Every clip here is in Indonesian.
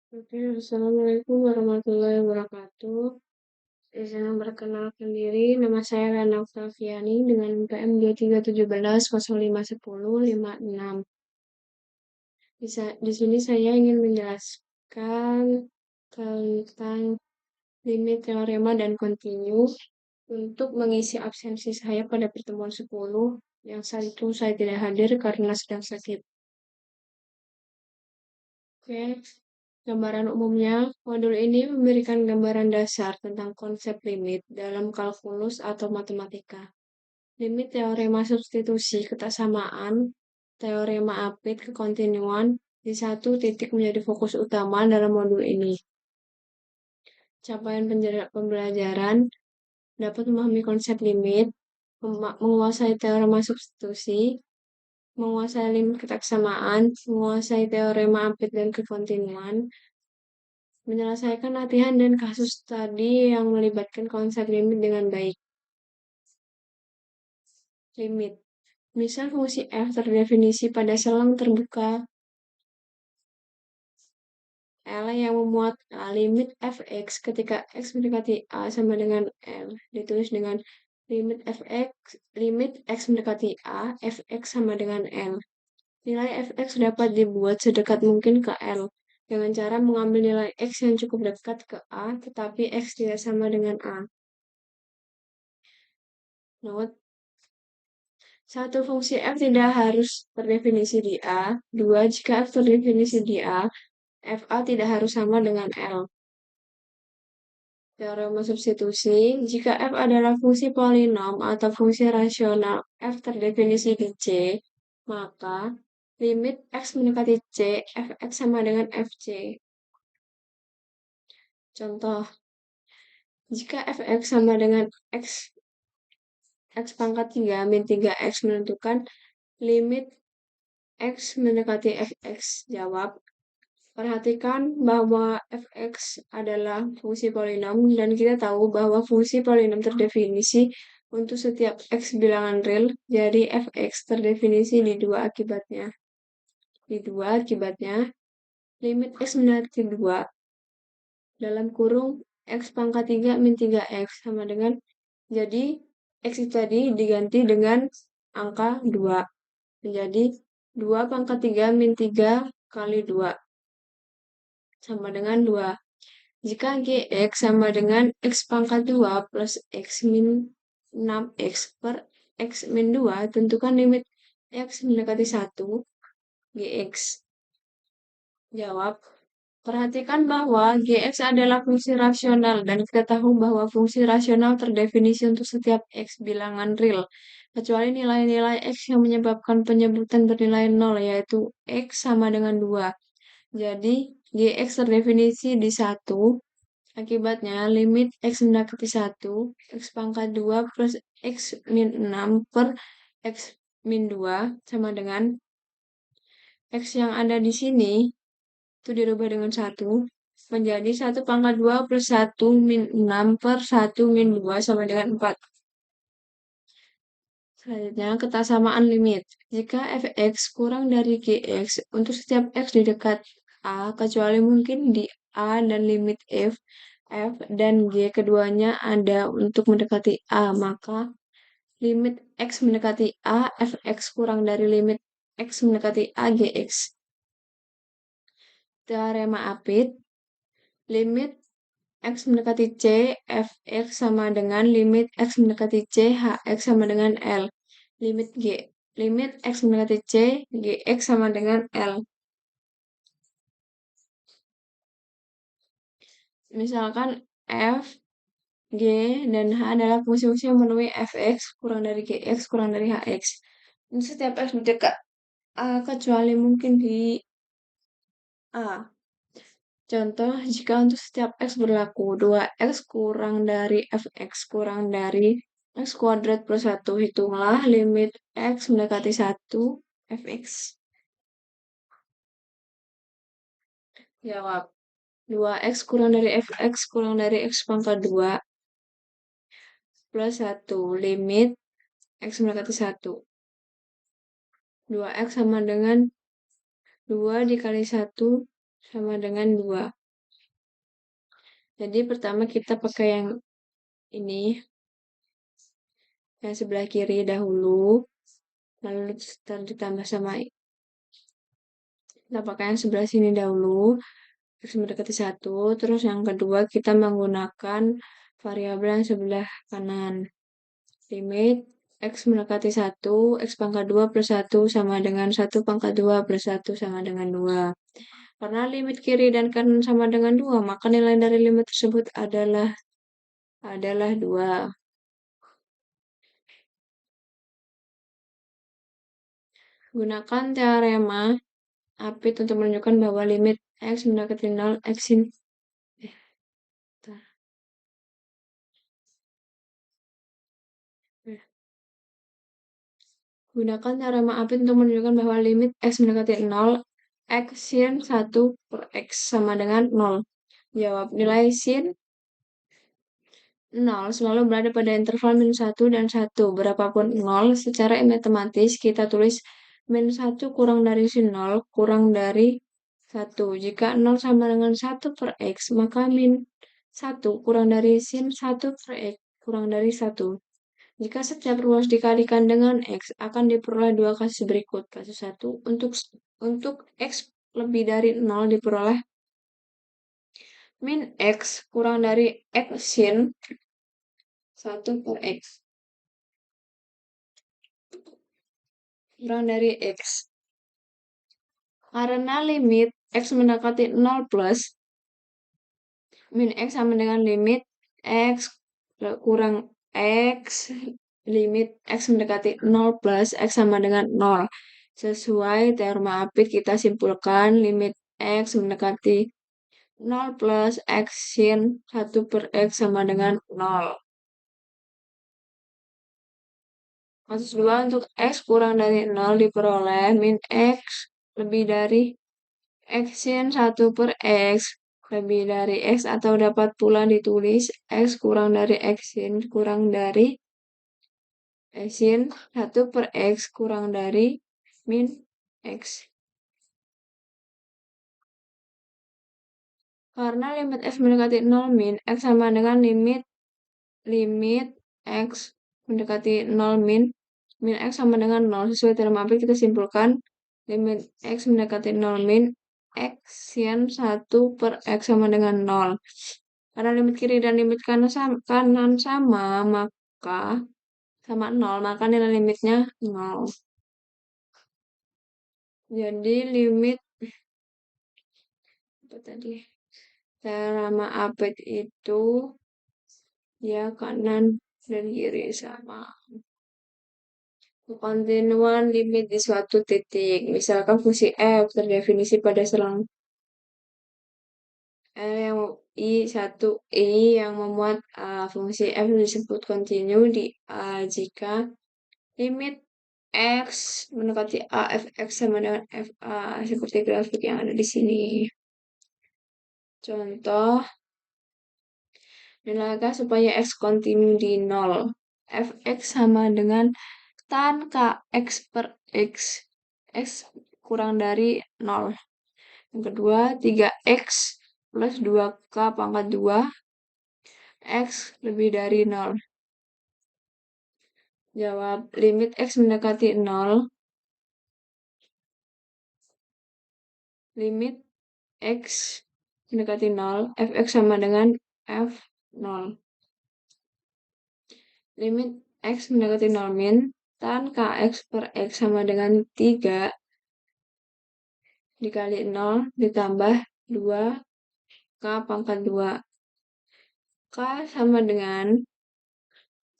Oke, Assalamualaikum warahmatullahi wabarakatuh. Izin memperkenalkan diri, nama saya Rana Oktaviani dengan NPM 2317 051056. Di sini saya ingin menjelaskan tentang limit, teorema, dan kontinu untuk mengisi absensi saya pada pertemuan 10 yang saat itu saya tidak hadir karena sedang sakit. Oke, gambaran umumnya, modul ini memberikan gambaran dasar tentang konsep limit dalam kalkulus atau matematika. Limit, teorema substitusi kesamaan, teorema apit kekontinuan di satu titik menjadi fokus utama dalam modul ini. Capaian pembelajaran dapat memahami konsep limit, menguasai teorema substitusi, menguasai limit kesamaan, menguasai teorema apit dan kekontinuan, menyelesaikan latihan dan kasus tadi yang melibatkan konsep limit dengan baik. Limit. Misal fungsi f terdefinisi pada selang terbuka L yang memuat A. Limit fx ketika x mendekati A sama dengan L ditulis dengan limit x mendekati A, fx sama dengan L. Nilai fx dapat dibuat sedekat mungkin ke L dengan cara mengambil nilai x yang cukup dekat ke A, tetapi x tidak sama dengan A. Note, satu, fungsi f tidak harus terdefinisi di A. Dua, jika f terdefinisi di A, fa tidak harus sama dengan L. Teorema substitusi, jika f adalah fungsi polinom atau fungsi rasional f terdefinisi di C, maka limit x mendekati C, fx sama dengan fc. Contoh, jika fx sama dengan x pangkat 3 min 3x menentukan limit x mendekati fx. Jawab, perhatikan bahwa fx adalah fungsi polinom dan kita tahu bahwa fungsi polinom terdefinisi untuk setiap x bilangan real, jadi fx terdefinisi di dua akibatnya. Limit x mendekati 2 dalam kurung x pangkat 3 min 3x sama dengan, jadi x itu tadi diganti dengan angka 2 menjadi 2 pangkat 3 min 3 kali 2 sama dengan 2. Jika gx sama dengan x pangkat 2 plus x min 6x per x min 2, tentukan limit x mendekati 1 gx. Jawab, perhatikan bahwa gx adalah fungsi rasional dan kita tahu bahwa fungsi rasional terdefinisi untuk setiap x bilangan real, kecuali nilai-nilai x yang menyebabkan penyebutan bernilai 0, yaitu x sama dengan 2. Jadi, gx terdefinisi di 1, akibatnya limit x mendekati 1, x pangkat 2 plus x min 6 per x min 2 sama dengan x yang ada di sini, itu dirubah dengan 1, menjadi 1 pangkat 2 plus 1 min 6 per 1 min 2 sama dengan 4. Selanjutnya, kesamaan limit. Jika fx kurang dari gx untuk setiap x di dekat A, kecuali mungkin di A dan limit f dan g keduanya ada untuk mendekati A, maka limit x mendekati A, fx kurang dari limit x mendekati A, gx. Teorema apit, limit x mendekati C, fx sama dengan limit x mendekati C, hx sama dengan L. Limit x mendekati C, gx sama dengan L. Misalkan f, g, dan h adalah fungsi-fungsi yang memenuhi fx kurang dari gx kurang dari hx. Ini setiap x dekat A kecuali mungkin di A. Contoh, jika untuk setiap x berlaku 2x kurang dari fx kurang dari x kuadrat plus 1, hitunglah limit x mendekati 1 fx. Jawab, 2x kurang dari fx kurang dari x pangkat 2 plus 1 limit x mendekati 1. 2x sama dengan 2 dikali 1 sama dengan 2. Jadi pertama kita pakai yang ini, yang sebelah kiri dahulu, lalu ditambah sama kita pakai yang sebelah sini dahulu, terus mendekati 1, terus yang kedua kita menggunakan variabel yang sebelah kanan. Limit X mendekati 1, X pangkat 2 plus 1 sama dengan 1 pangkat 2 plus 1 sama dengan 2. Karena limit kiri dan kanan sama dengan 2, maka nilai dari limit tersebut adalah 2. Gunakan teorema Apit untuk menunjukkan bahwa limit X mendekati 0, X sin Gunakan teorema Apit untuk menunjukkan bahwa limit X mendekati 0, X sin 1 per X sama dengan 0. Jawab, nilai sin 0 selalu berada pada interval min 1 dan 1. Berapapun 0, secara matematis kita tulis min 1 kurang dari sin 0 kurang dari 1. Jika 0 sama dengan 1 per X, maka min 1 kurang dari sin 1 per X kurang dari 1. Jika setiap ruas dikalikan dengan X, akan diperoleh dua kasus berikut. Kasus 1, untuk X lebih dari 0 diperoleh min X kurang dari X sin 1 per X kurang dari X. Karena limit X mendekati 0 plus min X sama dengan limit X kurang X, limit X mendekati 0 plus X sama dengan 0. Sesuai teorema Apit kita simpulkan limit X mendekati 0 plus X sin 1 per X sama dengan 0. Kasus 2, untuk X kurang dari 0 diperoleh min X lebih dari X sin 1 per X lebih dari X, atau dapat pula ditulis X kurang dari X sin kurang dari X sin 1 per X kurang dari min X. Karena limit X mendekati 0 min X sama dengan limit X mendekati 0 min X sama dengan 0. Sesuai teorema Apit kita simpulkan limit X mendekati 0 min X sin 1 per X sama dengan 0. Karena limit kiri dan limit kanan sama, maka sama 0, maka nilai limitnya 0. Jadi limit apa tadi? Teorema Apit itu ya kanan dan kiri sama. Kontinuan limit di suatu titik. Misalkan fungsi f terdefinisi pada selang yang I1i yang memuat fungsi f disebut kontinu di A jika limit X mendekati A fx sama dengan FA seperti grafik yang ada di sini. Contoh, nilaikan supaya X kontinu di 0. Fx sama dengan tan Kx per X. X kurang dari 0. Yang kedua, 3X plus 2K pangkat 2. X lebih dari 0. Jawab, limit X mendekati 0. Limit X mendekati 0. Fx sama dengan F0. Limit X mendekati 0 min tan Kx per X sama dengan 3 dikali 0 ditambah 2K pangkat 2. K sama dengan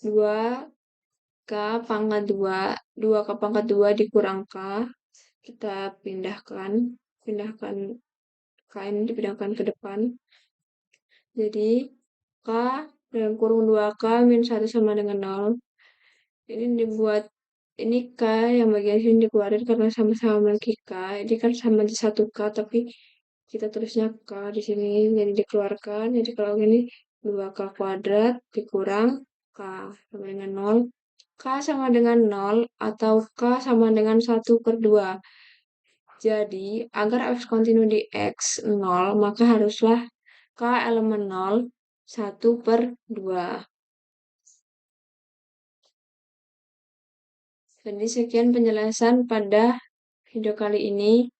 2K pangkat 2. 2K pangkat 2 dikurang K. Kita pindahkan K ini dipindahkan ke depan. Jadi K dalam kurung 2K min 1 sama dengan 0. Ini dibuat, ini K yang bagian sini dikeluarin karena sama-sama memiliki K. Ini kan sama di 1K, tapi kita tulisnya K di sini, jadi dikeluarkan. Jadi kalau ini 2K kuadrat dikurang K sama dengan 0. K sama dengan 0 atau K sama dengan 1 per 2. Jadi, agar X kontinu di X 0, maka haruslah K elemen 0, 1/2. Jadi sekian penjelasan pada video kali ini.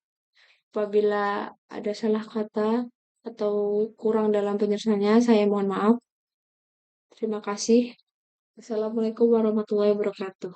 Apabila ada salah kata atau kurang dalam penjelasannya, saya mohon maaf. Terima kasih. Assalamualaikum warahmatullahi wabarakatuh.